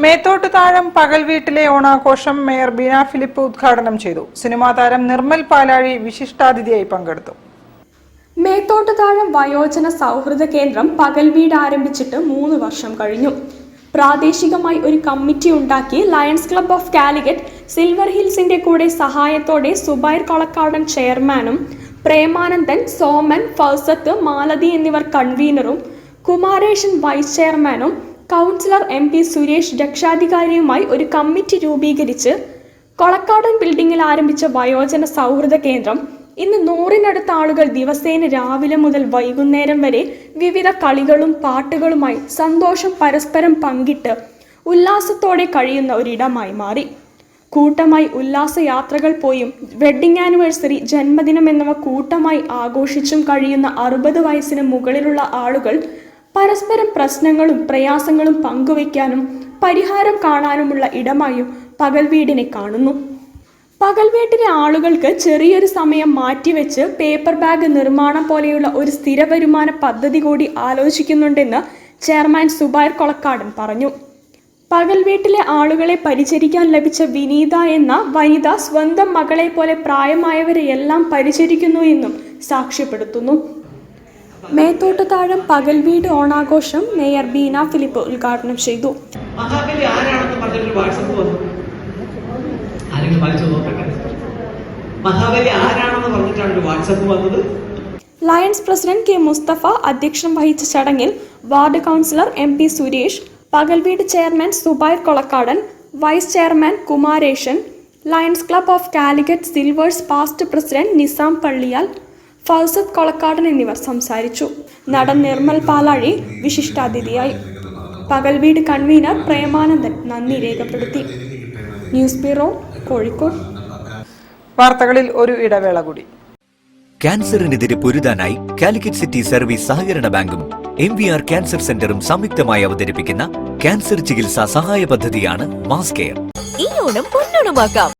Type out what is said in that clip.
മേത്തോട്ട് താഴം പകൽ വീട്ടിലെ ഓണാഘോഷം മേയർ ബീന ഫിലിപ്പ് ഉദ്ഘാടനം ചെയ്തു. സിനിമാ താരം നിർമ്മൽ പാലാഴി വിശിഷ്ടാതിഥിയായി പങ്കെടുത്തു. മേത്തോട്ട് താഴം വയോജന സൗഹൃദ കേന്ദ്രം പകൽ വീട് ആരംഭിച്ചിട്ട് 3 വർഷം കഴിഞ്ഞു. പ്രാദേശികമായി ഒരു കമ്മിറ്റി ഉണ്ടാക്കി Lions Club of Calicut Silver ഹിൽസിന്റെ കൂടെ സഹായത്തോടെ സുബൈർ കൊളക്കാടൻ ചെയർമാനും പ്രേമാനന്ദൻ, സോമൻ, ഫൗസത്ത്, മാലതി എന്നിവർ കൺവീനറും കുമാരേഷൻ വൈസ് ചെയർമാനും കൗൺസിലർ MP സുരേഷ് രക്ഷാധികാരിയുമായി ഒരു കമ്മിറ്റി രൂപീകരിച്ച് കൊളക്കാടൻ ബിൽഡിംഗിൽ ആരംഭിച്ച വയോജന സൗഹൃദ കേന്ദ്രം ഇന്ന് 100-നടുത്ത ആളുകൾ ദിവസേന രാവിലെ മുതൽ വൈകുന്നേരം വരെ വിവിധ കളികളും പാട്ടുകളുമായി സന്തോഷം പരസ്പരം പങ്കിട്ട് ഉല്ലാസത്തോടെ കഴിയുന്ന ഒരിടമായി മാറി. കൂട്ടമായി ഉല്ലാസയാത്രകൾ പോയും വെഡ്ഡിംഗ് ആനിവേഴ്സറി, ജന്മദിനം എന്നിവ കൂട്ടമായി ആഘോഷിച്ചും കഴിയുന്ന 60 വയസ്സിന് മുകളിലുള്ള ആളുകൾ പരസ്പരം പ്രശ്നങ്ങളും പ്രയാസങ്ങളും പങ്കുവയ്ക്കാനും പരിഹാരം കാണാനുമുള്ള ഇടമായും പകൽ വീടിനെ കാണുന്നു. പകൽ വീട്ടിലെ ആളുകൾക്ക് ചെറിയൊരു സമയം മാറ്റിവെച്ച് പേപ്പർ ബാഗ് നിർമ്മാണം പോലെയുള്ള ഒരു സ്ഥിര വരുമാന പദ്ധതി കൂടി ആലോചിക്കുന്നുണ്ടെന്ന് ചെയർമാൻ സുബൈർ കൊളക്കാടൻ പറഞ്ഞു. പകൽ വീട്ടിലെ ആളുകളെ പരിചരിക്കാൻ ലഭിച്ച വിനീത എന്ന വനിത സ്വന്തം മകളെ പോലെ പ്രായമായവരെയെല്ലാം പരിചരിക്കുന്നു എന്നും സാക്ഷ്യപ്പെടുത്തുന്നു. മേത്തോട്ട് താഴം പകൽ വീട് ഓണാഘോഷം മേയർ ബീന ഫിലിപ്പ് ഉദ്ഘാടനം ചെയ്തു. Lions president K. മുസ്തഫ അധ്യക്ഷം വഹിച്ച ചടങ്ങിൽ വാർഡ് കൗൺസിലർ MP സുരേഷ്, പകൽ വീട് chairman Zubair Kolakkadan, vice chairman Kumareshan, Lions Club of Calicut Silvers past president Nizam Palliyal, Fousath Kolakkadan എന്നിവർ സംസാരിച്ചു. നടൻ നിർമ്മൽ പാലാഴി വിശിഷ്ടാതിഥിയായി. പകൽ വീട് കൺവീനർ പ്രേമാനന്ദൻ നന്ദി രേഖപ്പെടുത്തി. News bureau, Kozhikode. വാർത്തകളിൽ ഒരു ഇടവേള കൂടി. ക്യാൻസറിനെതിരെ പൊരുതാനായി കാലിക്കറ്റ് സിറ്റി സർവീസ് സഹകരണ ബാങ്കും MVR ക്യാൻസർ സെന്ററും സംയുക്തമായി അവതരിപ്പിക്കുന്ന ക്യാൻസർ ചികിത്സാ സഹായ പദ്ധതിയാണ് മാസ് കെയർ. ഈ ഓണം പൊന്നോണമാക്കാം.